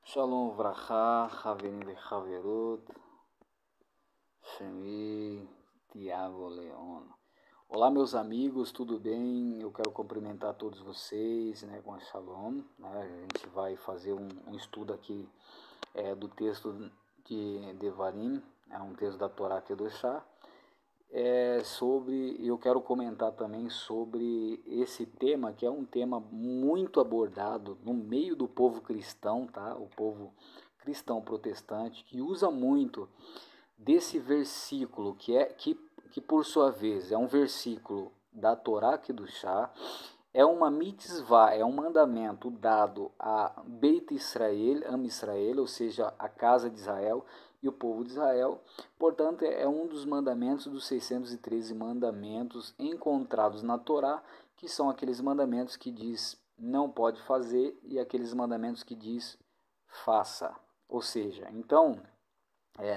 Shalom Vracha, Raveni de Haverut, Shemi, Tiago Leon. Olá meus amigos, tudo bem? Eu quero cumprimentar todos vocês, com a Shalom. A gente vai fazer um estudo aqui do texto de Devarim, um texto da Torá Kedoshá. Eu quero comentar também sobre esse tema, que é um tema muito abordado no meio do povo cristão, tá? O povo cristão protestante, que usa muito desse versículo, que por sua vez é um versículo da Torá Kedoshá, é uma mitzvah, é um mandamento dado a Beit Israel, Am Israel, ou seja, a casa de Israel e o povo de Israel. Portanto, é um dos mandamentos dos 613 mandamentos encontrados na Torá, que são aqueles mandamentos que diz não pode fazer e aqueles mandamentos que diz faça. Ou seja, então,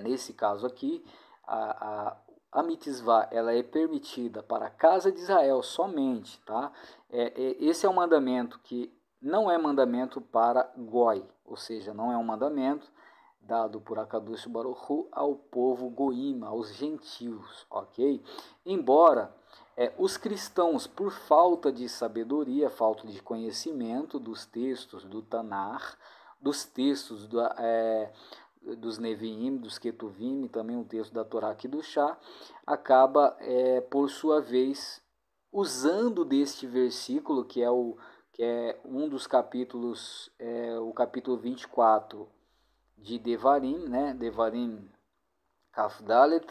nesse caso aqui, a mitzvah ela é permitida para a casa de Israel somente, tá? Esse é um mandamento que não é mandamento para Goi, ou seja, não é um mandamento dado por Akadosh Baruch Hu ao povo Goim, aos gentios, ok? Embora os cristãos, por falta de sabedoria, falta de conhecimento dos textos do Tanar, dos textos dos Neviim, dos Ketuvim, também um texto da Torá Kedoshá, acaba, por sua vez, usando deste versículo, que é um dos capítulos, o capítulo 24 de Devarim, Devarim Kafdalet,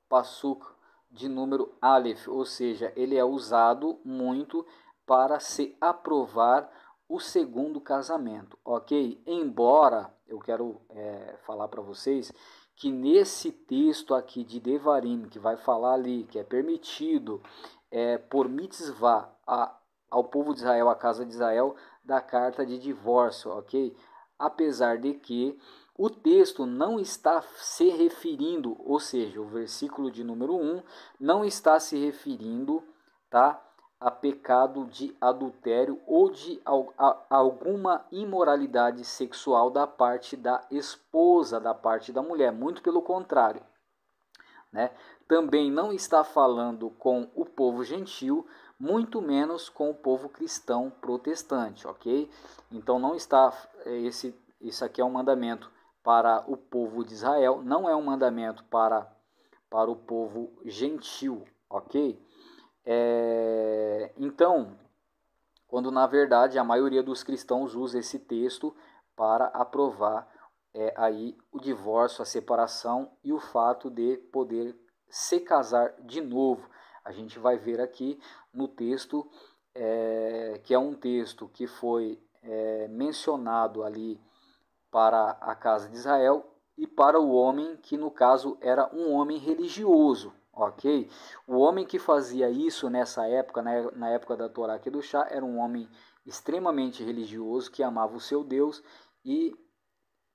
Pasuk de número Aleph, ou seja, ele é usado muito para se aprovar o segundo casamento, ok? Embora eu quero falar para vocês que nesse texto aqui de Devarim, que vai falar ali que é permitido por mitzvah ao povo de Israel, à casa de Israel, da carta de divórcio, ok? Apesar de que o texto não está se referindo, ou seja, o versículo de número 1 não está se referindo, tá, a pecado de adultério ou de alguma imoralidade sexual da parte da esposa, da parte da mulher, muito pelo contrário. Também não está falando com o povo gentil, muito menos com o povo cristão protestante, ok? Então não está, isso aqui é um mandamento para o povo de Israel, não é um mandamento para o povo gentil, ok? Então, quando na verdade a maioria dos cristãos usa esse texto para aprovar aí o divórcio, a separação e o fato de poder se casar de novo. A gente vai ver aqui no texto, que é um texto que foi mencionado ali para a casa de Israel e para o homem que no caso era um homem religioso, ok? O homem que fazia isso nessa época, na época da Torá Kedoshá, era um homem extremamente religioso que amava o seu Deus e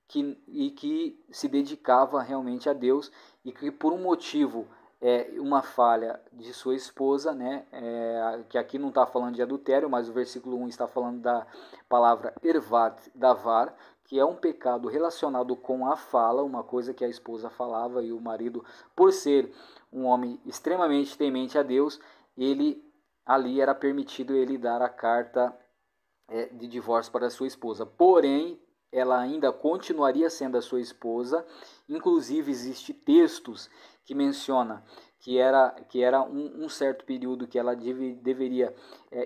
que se dedicava realmente a Deus e que por um motivo, uma falha de sua esposa, que aqui não está falando de adultério, mas o versículo 1 está falando da palavra ervat davar, que é um pecado relacionado com a fala, uma coisa que a esposa falava e o marido, por ser um homem extremamente temente a Deus, ele ali era permitido ele dar a carta de divórcio para a sua esposa. Porém, ela ainda continuaria sendo a sua esposa. Inclusive, existem textos que menciona que era um certo período que ela deveria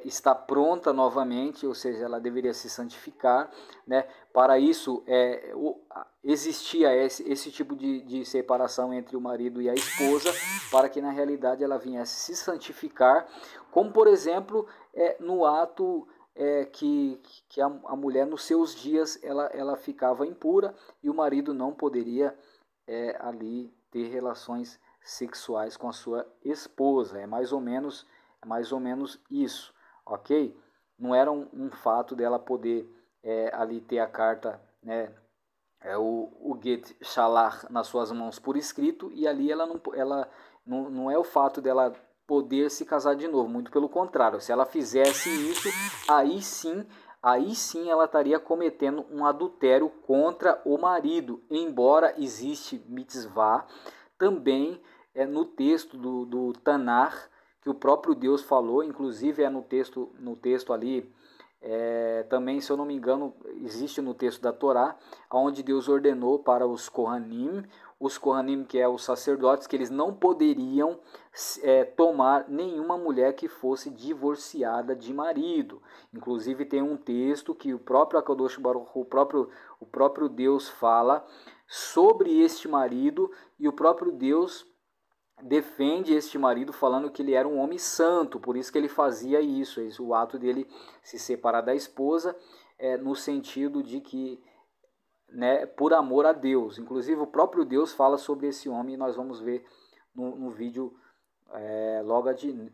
estar pronta novamente, ou seja, ela deveria se santificar. Para isso, existia esse tipo de separação entre o marido e a esposa, para que na realidade ela viesse se santificar, como por exemplo, no ato que a mulher nos seus dias ela ficava impura e o marido não poderia ali ter relações sexuais com a sua esposa. É mais ou menos isso, ok? Não era um fato dela poder ali ter a carta, o Get Shalach nas suas mãos por escrito, e ali ela não é o fato dela poder se casar de novo, muito pelo contrário. Se ela fizesse isso, aí sim aí sim ela estaria cometendo um adultério contra o marido, embora existe mitzvah também no texto do Tanar, que o próprio Deus falou, inclusive no texto ali, também, se eu não me engano, existe no texto da Torá, onde Deus ordenou para os Kohanim, que é os sacerdotes, que eles não poderiam tomar nenhuma mulher que fosse divorciada de marido. Inclusive tem um texto que o próprio Akadosh Baruch Hu, o próprio Deus fala sobre este marido, e o próprio Deus defende este marido falando que ele era um homem santo, por isso que ele fazia isso, o ato dele se separar da esposa, no sentido de que, né, por amor a Deus. Inclusive o próprio Deus fala sobre esse homem, e nós vamos ver no vídeo,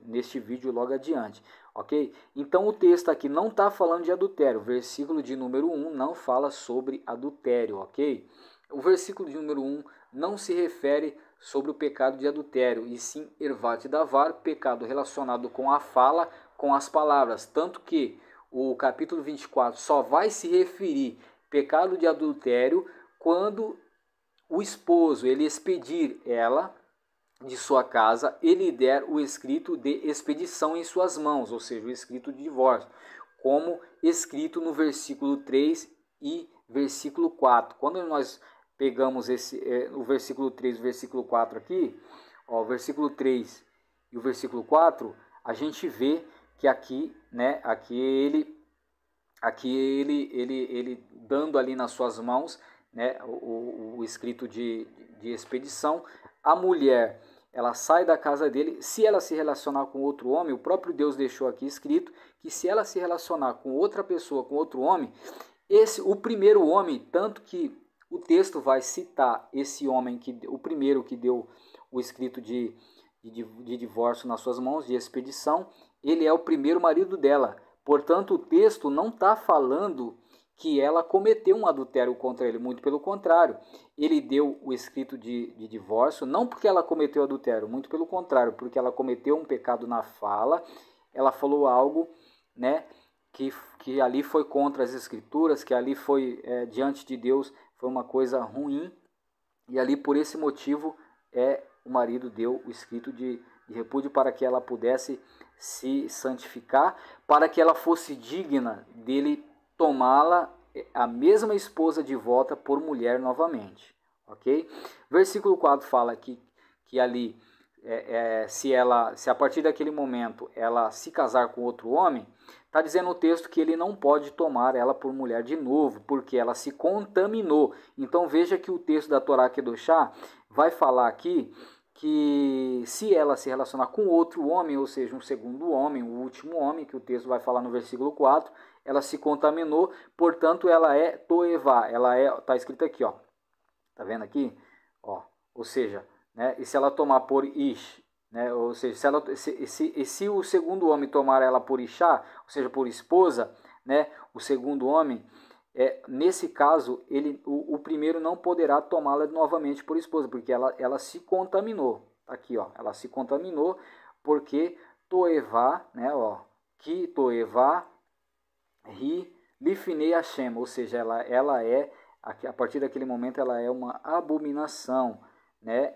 neste vídeo logo adiante, ok? Então o texto aqui não está falando de adultério, o versículo de número 1 não fala sobre adultério, ok? O versículo de número 1 não se refere sobre o pecado de adultério, e sim ervat davar, pecado relacionado com a fala, com as palavras, tanto que o capítulo 24 só vai se referir pecado de adultério quando o esposo ele expedir ela de sua casa, ele der o escrito de expedição em suas mãos, ou seja, o escrito de divórcio, como escrito no versículo 3 e versículo 4. Quando nós pegamos o versículo 3 e o versículo 4 aqui, o versículo 3 e o versículo 4, a gente vê que aqui, né, ele dando ali nas suas mãos, né, o escrito de expedição, a mulher, ela sai da casa dele, se ela se relacionar com outro homem, o próprio Deus deixou aqui escrito que se ela se relacionar com outra pessoa, com outro homem, o primeiro homem, tanto que o texto vai citar esse homem, o primeiro que deu o escrito de divórcio nas suas mãos, de expedição, ele é o primeiro marido dela. Portanto, o texto não está falando que ela cometeu um adultério contra ele, muito pelo contrário. Ele deu o escrito de divórcio, não porque ela cometeu adultério, muito pelo contrário, porque ela cometeu um pecado na fala, ela falou algo, né, que ali foi contra as escrituras, que ali foi diante de Deus, foi uma coisa ruim, e ali por esse motivo o marido deu o escrito de repúdio para que ela pudesse se santificar, para que ela fosse digna dele tomá-la, a mesma esposa, de volta por mulher novamente, ok? Versículo 4 fala que ali, se a partir daquele momento ela se casar com outro homem, está dizendo o texto que ele não pode tomar ela por mulher de novo, porque ela se contaminou. Então veja que o texto da Torá Kedoshá vai falar aqui que se ela se relacionar com outro homem, ou seja, um segundo homem, o último homem, que o texto vai falar no versículo 4, ela se contaminou, portanto ela é toevá, está escrito aqui, ó, tá vendo aqui? Ó, ou seja, né, e se ela tomar por ish, né, ou seja, se o segundo homem tomar ela por ishá, ou seja, por esposa, né, o segundo homem, nesse caso, o primeiro não poderá tomá-la novamente por esposa, porque ela se contaminou. Aqui, ó, ela se contaminou porque toevá, né, ó, que toevá ri lifnei Hashem, ou seja, ela é, a partir daquele momento, ela é uma abominação, né?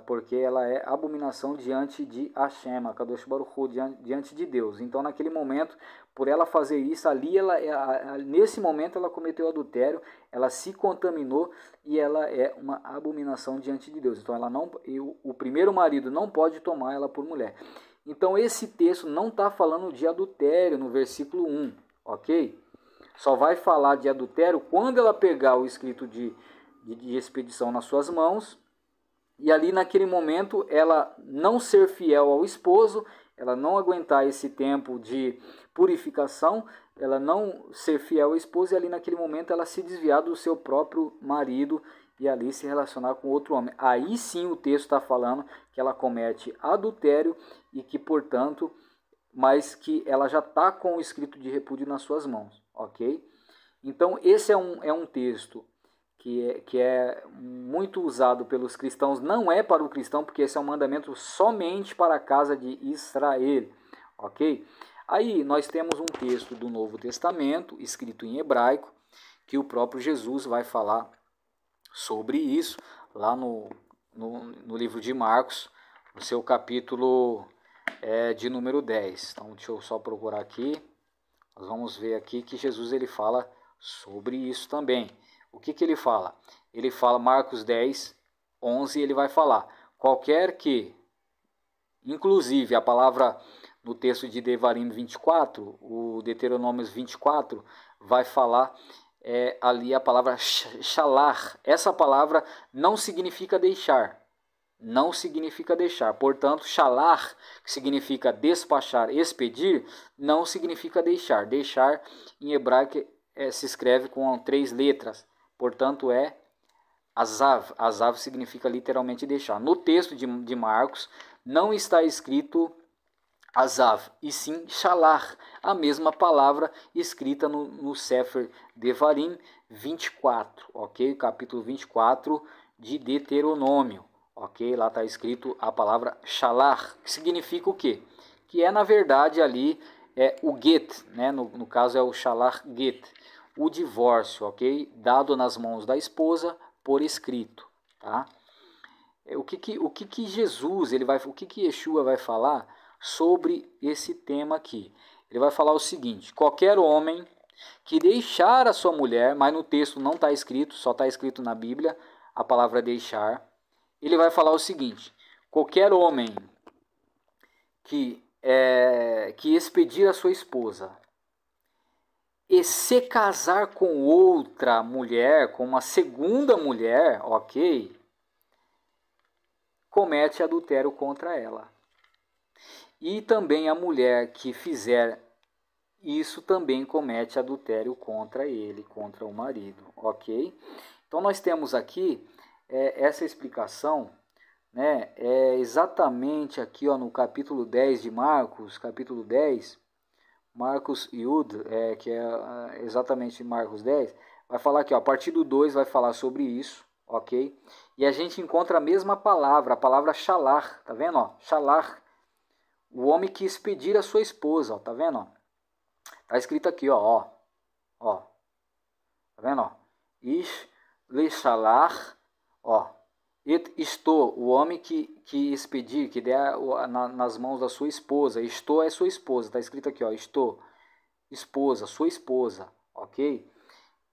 Porque ela é abominação diante de Hashem, Kadosh Baruch Hu, diante de Deus. Então, naquele momento, por ela fazer isso, ali, nesse momento, ela cometeu adultério, ela se contaminou e ela é uma abominação diante de Deus. Então, o primeiro marido não pode tomar ela por mulher. Então, esse texto não está falando de adultério no versículo 1, ok? Só vai falar de adultério quando ela pegar o escrito de expedição nas suas mãos, e ali naquele momento ela não ser fiel ao esposo, ela não aguentar esse tempo de purificação, ela não ser fiel ao esposo, e ali naquele momento ela se desviar do seu próprio marido e ali se relacionar com outro homem. Aí sim o texto está falando que ela comete adultério e que, portanto, mas que ela já está com o escrito de repúdio nas suas mãos, ok? Então esse é um texto que é muito usado pelos cristãos, não é para o cristão, porque esse é um mandamento somente para a casa de Israel, ok? Aí nós temos um texto do Novo Testamento, escrito em hebraico, que o próprio Jesus vai falar sobre isso, lá no livro de Marcos, no seu capítulo de número 10. Então, deixa eu só procurar aqui. Nós vamos ver aqui que Jesus ele fala sobre isso também. O que ele fala? Ele fala, Marcos 10, 11, ele vai falar, qualquer que, inclusive a palavra no texto de Devarim 24, o Deuteronômio 24, vai falar ali a palavra shalar. Essa palavra não significa deixar. Não significa deixar. Portanto, shalar, que significa despachar, expedir, não significa deixar. Deixar, em hebraico, se escreve com 3 letras. Portanto, é azav. Azav significa literalmente deixar. No texto de Marcos, não está escrito azav, e sim shalar, a mesma palavra escrita no Sefer Devarim 24, ok? Capítulo 24 de Deuteronômio, ok? Lá está escrito a palavra shalar, que significa o quê? Que na verdade ali o get, né? No caso é o shalar get, o divórcio, ok? Dado nas mãos da esposa por escrito, tá? O que Jesus, o que Yeshua vai falar sobre esse tema aqui? Ele vai falar o seguinte: qualquer homem que deixar a sua mulher, mas no texto não está escrito, só está escrito na Bíblia a palavra deixar. Ele vai falar o seguinte: qualquer homem que expedir a sua esposa e se casar com outra mulher, com uma segunda mulher, ok, comete adultério contra ela. E também a mulher que fizer isso também comete adultério contra ele, contra o marido, ok? Então nós temos aqui essa explicação, né? Exatamente aqui ó, no capítulo 10 de Marcos, capítulo 10, Marcos Yud, que é exatamente Marcos 10, vai falar aqui, ó, a partir do 2 vai falar sobre isso, ok? E a gente encontra a mesma palavra, a palavra shalar, tá vendo? Ó? Shalar, o homem que expedir a sua esposa, ó, tá vendo? Ó? Tá escrito aqui, ó, tá vendo? Ó? Ish le shalar, ó, estou, o homem que expedir, que der nas mãos da sua esposa, estou é sua esposa, tá escrito aqui, ó, estou, esposa, sua esposa, ok?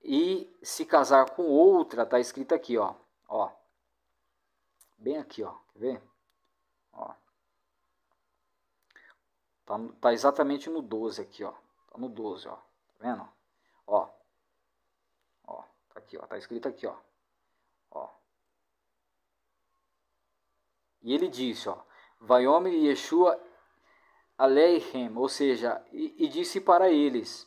E se casar com outra, tá escrito aqui, ó, bem aqui, ó, quer ver? Ó. Tá exatamente no 12 aqui, ó, tá no 12, ó, tá vendo? Ó, tá aqui, ó, tá escrito aqui, ó. E ele disse, ó, Vaiomer Yeshua Aleihem, ou seja, e disse para eles,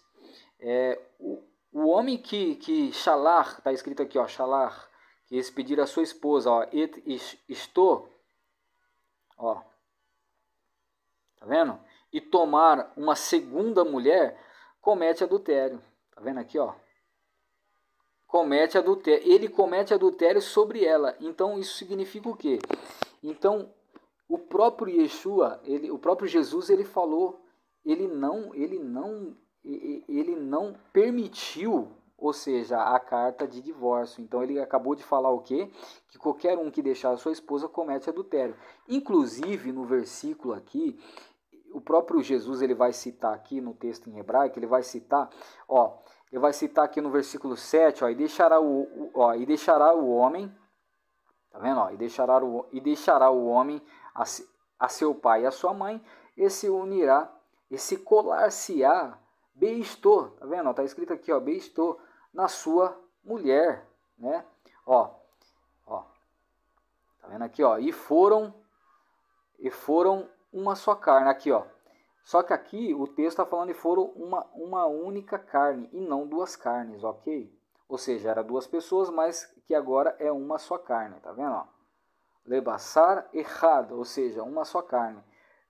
o homem que shalar, está escrito aqui, ó, shalar, que expedir a sua esposa, ó, estou, ó, tá vendo? E tomar uma segunda mulher, comete adultério, tá vendo aqui, ó? Comete adultério, ele comete adultério sobre ela. Então isso significa o quê? Então o próprio Yeshua, o próprio Jesus, ele falou, ele não permitiu, ou seja, a carta de divórcio. Então ele acabou de falar o quê? Que qualquer um que deixar a sua esposa comete adultério. Inclusive no versículo aqui, o próprio Jesus ele vai citar aqui no texto em hebraico, ele vai citar, ó, ele vai citar aqui no versículo 7, ó, e deixará o homem, tá vendo? Ó, e deixará o homem a seu pai e a sua mãe, e se unirá, e se colar-se-á, beisto, tá vendo? Ó, tá escrito aqui, ó, beisto, na sua mulher, né? Ó, tá vendo aqui, ó, e foram uma só carne, aqui, ó. Só que aqui o texto está falando que foram uma única carne e não duas carnes, ok? Ou seja, era duas pessoas, mas que agora é uma só carne, tá vendo? Ó? Lebassar errado, ou seja, uma só carne.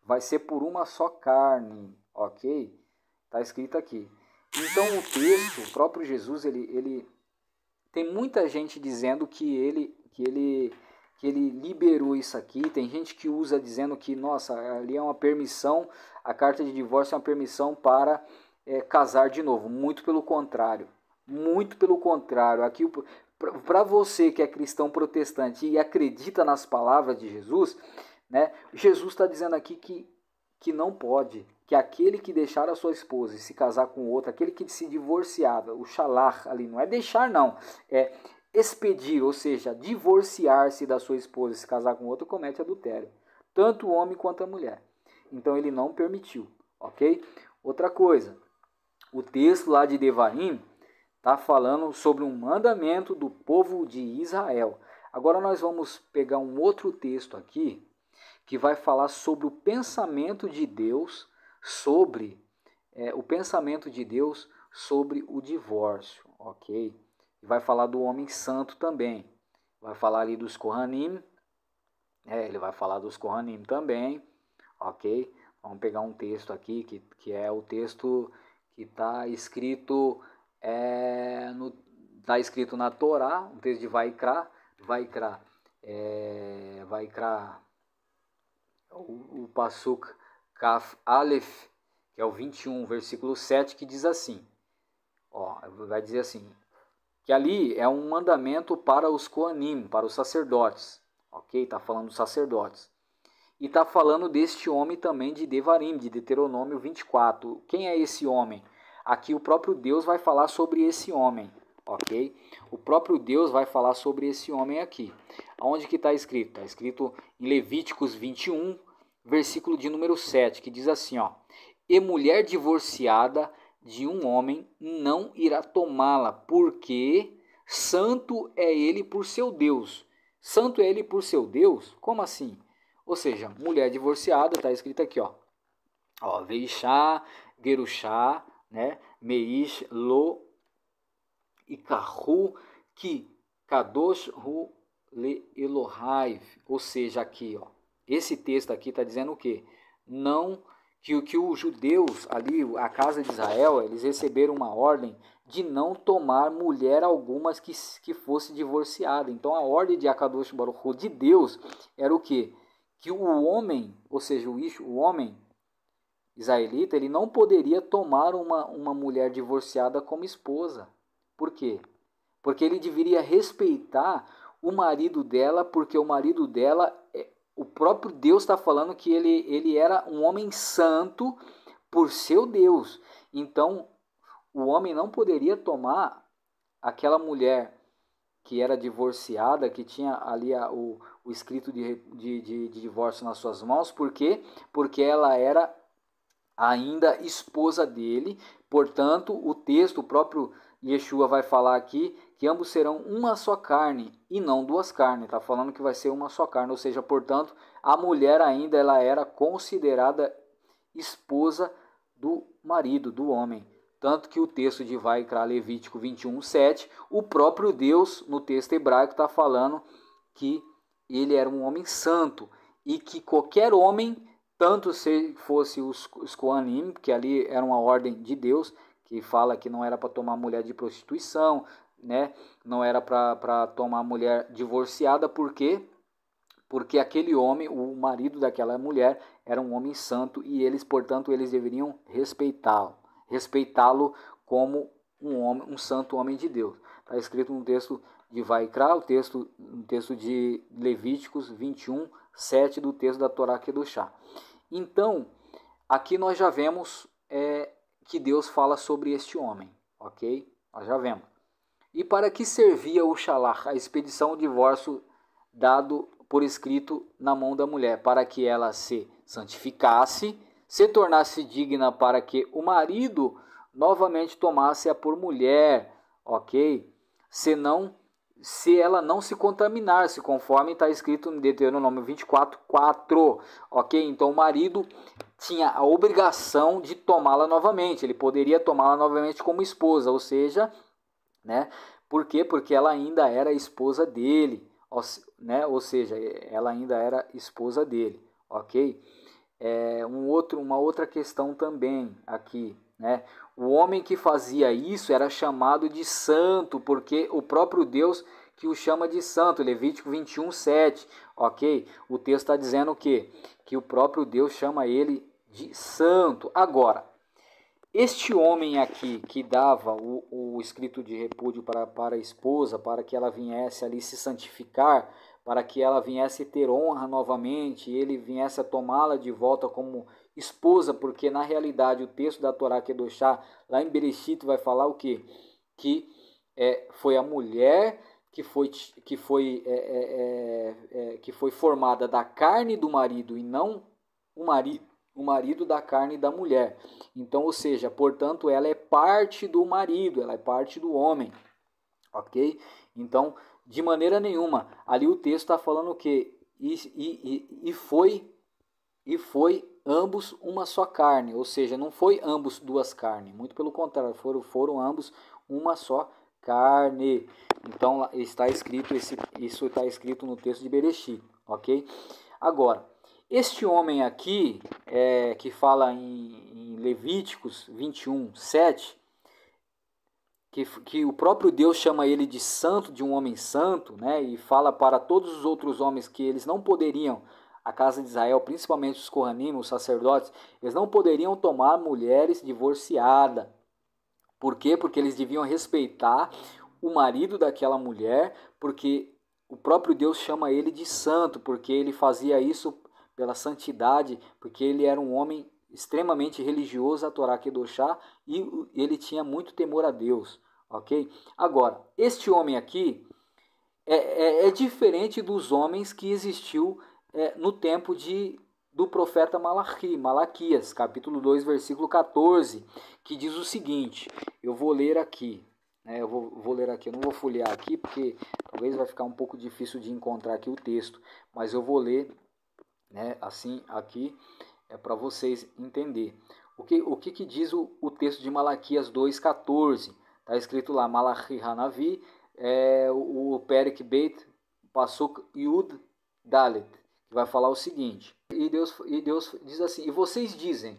Vai ser por uma só carne, ok? Tá escrito aqui. Então o texto, o próprio Jesus, ele tem muita gente dizendo que que ele liberou isso aqui. Tem gente que usa dizendo que, nossa, ali é uma permissão, a carta de divórcio é uma permissão para casar de novo. Muito pelo contrário. Muito pelo contrário. Aqui, para você que é cristão protestante e acredita nas palavras de Jesus, né, Jesus está dizendo aqui que não pode, que aquele que deixar a sua esposa e se casar com outra, aquele que se divorciar, o shalar ali, não é deixar não, é expedir, ou seja, divorciar-se da sua esposa e se casar com outra, comete adultério, tanto o homem quanto a mulher. Então ele não permitiu, ok? Outra coisa, o texto lá de Devarim está falando sobre um mandamento do povo de Israel. Agora nós vamos pegar um outro texto aqui, que vai falar sobre o pensamento de Deus sobre o divórcio, ok? Vai falar do homem santo também. Vai falar ali dos Kohanim. Ele vai falar dos Kohanim também, ok? Vamos pegar um texto aqui que é o texto que está escrito na Torá, um texto de Vaikra, o Pasuk Kaf Aleph, que é o 21, versículo 7, que diz assim, vai dizer assim, que ali é um mandamento para os Koanim, para os sacerdotes, ok? Está falando dos sacerdotes. E está falando deste homem também de Devarim, de Deuteronômio 24. Quem é esse homem? Aqui o próprio Deus vai falar sobre esse homem, ok? O próprio Deus vai falar sobre esse homem aqui. Aonde que está escrito? Está escrito em Levíticos 21, versículo de número 7, que diz assim, e mulher divorciada de um homem não irá tomá-la, porque santo é ele por seu Deus. Santo é ele por seu Deus? Como assim? Ou seja, mulher divorciada, está escrito aqui, Veishá, Gerushá, né? Meish, Lo, Ikahu, Ki, Kadosh, Hu, Le, Elohai. Ou seja, aqui, esse texto aqui está dizendo o quê? Não, que os judeus ali, a casa de Israel, eles receberam uma ordem de não tomar mulher alguma que fosse divorciada. Então a ordem de Akadosh Baruch Hu, de Deus, era o quê? Que o homem, ou seja, o homem israelita, ele não poderia tomar uma mulher divorciada como esposa. Por quê? Porque ele deveria respeitar o marido dela, porque o marido dela, o próprio Deus está falando que ele era um homem santo por seu Deus. Então, o homem não poderia tomar aquela mulher que era divorciada, que tinha ali o escrito de divórcio nas suas mãos. Por quê? Porque ela era ainda esposa dele. Portanto, o próprio Yeshua vai falar aqui que ambos serão uma só carne e não duas carnes. Está falando que vai ser uma só carne, ou seja, portanto, a mulher ainda ela era considerada esposa do marido, do homem. Tanto que o texto de Vaikra, Levítico 21, 7, o próprio Deus, no texto hebraico, está falando que ele era um homem santo e que qualquer homem, tanto se fosse os Koanim, que ali era uma ordem de Deus, que fala que não era para tomar mulher de prostituição, né? Não era para tomar mulher divorciada, por quê? Porque aquele homem, o marido daquela mulher, era um homem santo e eles, portanto, eles deveriam respeitá-lo como um santo homem de Deus. Está escrito no texto de Vaikra, no texto de Levíticos 21, 7 do texto da Torá Kedoshá. Então, aqui nós já vemos que Deus fala sobre este homem, ok? Nós já vemos. E para que servia o shalar, a expedição, o divórcio dado por escrito na mão da mulher? Para que ela se santificasse, se tornasse digna para que o marido novamente tomasse-a por mulher, ok? Se ela não se contaminasse, conforme está escrito no Deuteronômio 24, 4, ok? Então o marido tinha a obrigação de tomá-la novamente, ele poderia tomá-la novamente como esposa, ou seja, né? Por quê? Porque ela ainda era esposa dele, né? Ou seja, ela ainda era esposa dele, ok? Uma outra questão também aqui, né? O homem que fazia isso era chamado de santo, porque o próprio Deus que o chama de santo, Levítico 21:7, ok? O texto está dizendo o quê? Que o próprio Deus chama ele de santo. Agora, este homem aqui que dava o escrito de repúdio para a esposa, para que ela viesse ali se santificar, para que ela viesse ter honra novamente, ele viesse a tomá-la de volta como esposa, porque na realidade o texto da Torá Kedoshá, lá em Bereshit, vai falar o quê? Que foi a mulher que foi formada da carne do marido e não o marido da carne da mulher. Então, ou seja, portanto, ela é parte do marido, ela é parte do homem, ok? Então, de maneira nenhuma, ali o texto está falando que e foi ambos uma só carne, ou seja, não foi ambos duas carnes, muito pelo contrário, foram ambos uma só carne. Então está escrito isso está escrito no texto de Bereshit, ok? Agora, este homem aqui, que fala em Levíticos 21:7, que o próprio Deus chama ele de santo, de um homem santo, né? E fala para todos os outros homens que eles não poderiam, a casa de Israel, principalmente os Kohanim, os sacerdotes, eles não poderiam tomar mulheres divorciadas. Por quê? Porque eles deviam respeitar o marido daquela mulher, porque o próprio Deus chama ele de santo, porque ele fazia isso pela santidade, porque ele era um homem extremamente religioso, a Torá Kedoshá, e ele tinha muito temor a Deus, ok? Agora, este homem aqui é diferente dos homens que existiu no tempo do profeta Malaquias, capítulo 2, versículo 14, que diz o seguinte, eu vou ler aqui, eu vou ler aqui, eu não vou folhear aqui, porque talvez vai ficar um pouco difícil de encontrar aqui o texto, mas eu vou ler, assim, aqui, para vocês entenderem. O que diz o texto de Malaquias 2,14? Está escrito lá, Malachi Hanavi, o Perek Beit Pasuk Yud Dalet, que vai falar o seguinte, e Deus diz assim, e vocês dizem,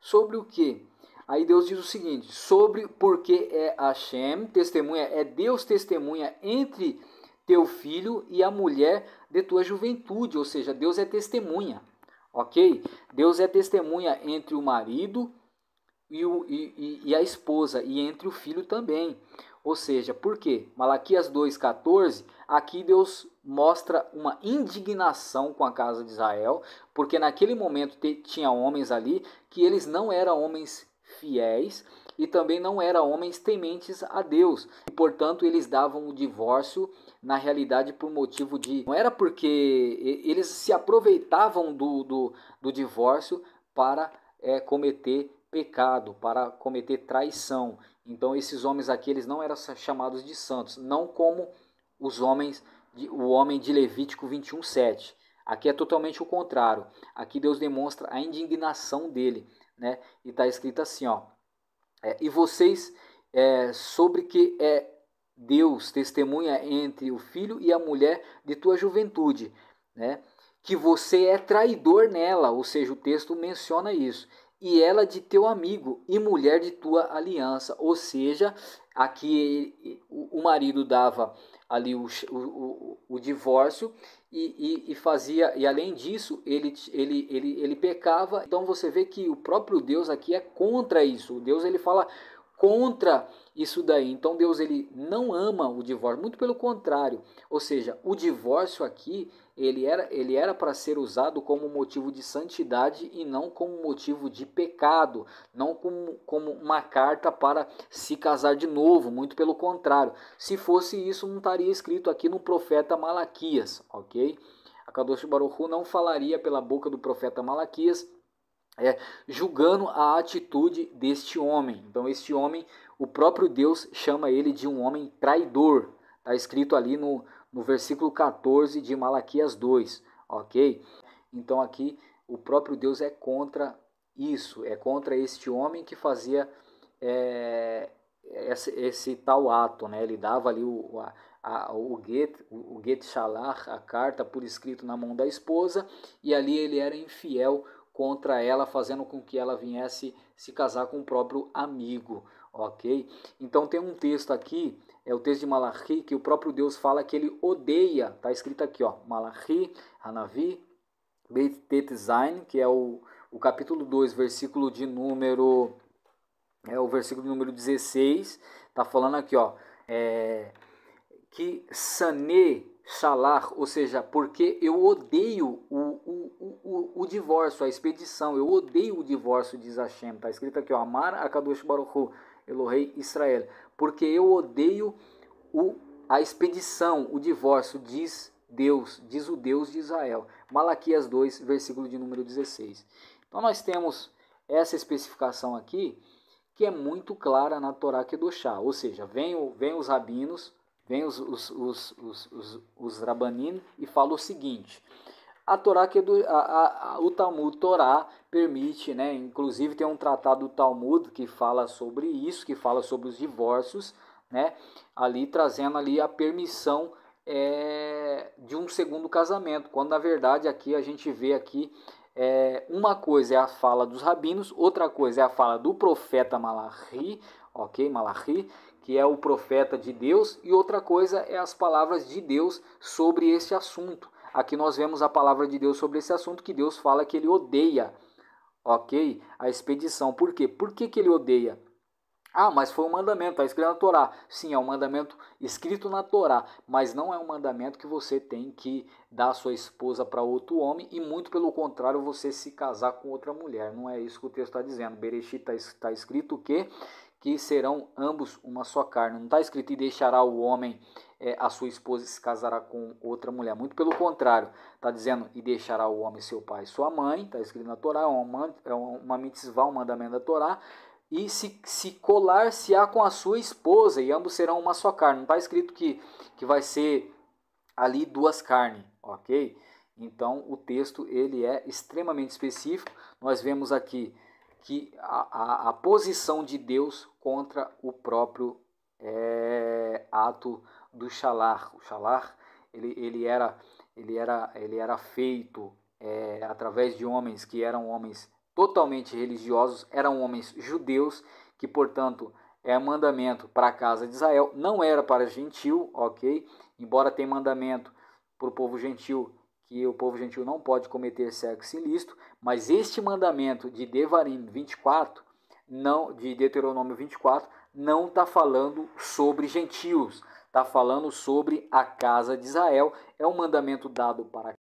sobre o que? Aí Deus diz o seguinte, sobre porque Hashem, testemunha, Deus testemunha entre teu filho e a mulher de tua juventude, ou seja, Deus é testemunha, ok? Deus é testemunha entre o marido e a esposa, e entre o filho também. Ou seja, por quê? Malaquias 2,14, aqui Deus mostra uma indignação com a casa de Israel, porque naquele momento tinha homens ali que eles não eram homens fiéis e também não eram homens tementes a Deus. E, portanto, eles davam o divórcio, na realidade, por motivo de... Não era porque eles se aproveitavam do divórcio para cometer pecado, para cometer traição. Então esses homens aqui, eles não eram chamados de santos, não como o homem de Levítico 21:7. Aqui é totalmente o contrário. Aqui Deus demonstra a indignação dele, E está escrito assim, e vocês, sobre que Deus testemunha entre o filho e a mulher de tua juventude, que você é traidor nela, ou seja, o texto menciona isso, e ela de teu amigo e mulher de tua aliança, ou seja, aqui o marido dava ali o divórcio e fazia, e além disso ele pecava. Então você vê que o próprio Deus aqui é contra isso. Deus ele fala contra isso daí. Então Deus ele não ama o divórcio, muito pelo contrário. Ou seja, o divórcio aqui ele era para ser usado como motivo de santidade e não como motivo de pecado, não como uma carta para se casar de novo, muito pelo contrário. Se fosse isso, não estaria escrito aqui no profeta Malaquias, ok? A Kadosh Baruch Hu não falaria pela boca do profeta Malaquias, julgando a atitude deste homem. Então este homem, o próprio Deus chama ele de um homem traidor. Está escrito ali no versículo 14 de Malaquias 2, ok? Então aqui o próprio Deus é contra isso, é contra este homem que fazia esse tal ato, Ele dava ali o get shalach, a carta por escrito na mão da esposa, e ali ele era infiel contra ela, fazendo com que ela viesse se casar com o próprio amigo, ok? Então tem um texto aqui é o texto de Malachi, que o próprio Deus fala que ele odeia, está escrito aqui, ó, Malachi, Hanavi, Beit Tetzain, que é o capítulo 2, versículo de número, o versículo número 16, está falando aqui, ó, que Sané Shalar, ou seja, porque eu odeio o divórcio, a expedição, eu odeio o divórcio, diz Hashem, está escrito aqui, ó, Amar Akadosh Baruch Hu, Elohei Israel, porque eu odeio a expedição, o divórcio, diz Deus, diz o Deus de Israel. Malaquias 2, versículo de número 16. Então nós temos essa especificação aqui, que é muito clara na Torá Kedoshá, ou seja, vem os rabinos, vem os rabanim e fala o seguinte: a Torá o Talmud Torá permite, né? Inclusive tem um tratado do Talmud que fala sobre isso, que fala sobre os divórcios, né? Ali trazendo ali a permissão de um segundo casamento, quando na verdade aqui a gente vê aqui uma coisa é a fala dos rabinos, outra coisa é a fala do profeta Malachi, ok, Malachi, que é o profeta de Deus, e outra coisa é as palavras de Deus sobre este assunto. Aqui nós vemos a palavra de Deus sobre esse assunto, que Deus fala que ele odeia, ok, a expedição. Por quê? Por que ele odeia? Ah, mas foi um mandamento, está escrito na Torá. Sim, é um mandamento escrito na Torá, mas não é um mandamento que você tem que dar sua esposa para outro homem, e muito pelo contrário, você se casar com outra mulher. Não é isso que o texto está dizendo. Bereshit está escrito que serão ambos uma só carne. Não está escrito e deixará o homem a sua esposa e se casará com outra mulher. Muito pelo contrário, está dizendo e deixará o homem seu pai e sua mãe. Está escrito na Torá, é uma mitzvah, um mandamento da Torá. E se colar-se-á com a sua esposa, e ambos serão uma só carne. Não está escrito que vai ser ali duas carnes, ok? Então o texto ele é extremamente específico. Nós vemos aqui que a posição de Deus contra o próprio ato do Shalar. O Shalar ele era feito através de homens que eram homens totalmente religiosos, eram homens judeus, que portanto é mandamento para a casa de Israel, não era para gentil, ok? Embora tenha mandamento para o povo gentil, que o povo gentil não pode cometer sexo ilícito, mas este mandamento de Devarim 24, de Deuteronômio 24, não está falando sobre gentios, está falando sobre a casa de Israel. É um mandamento dado para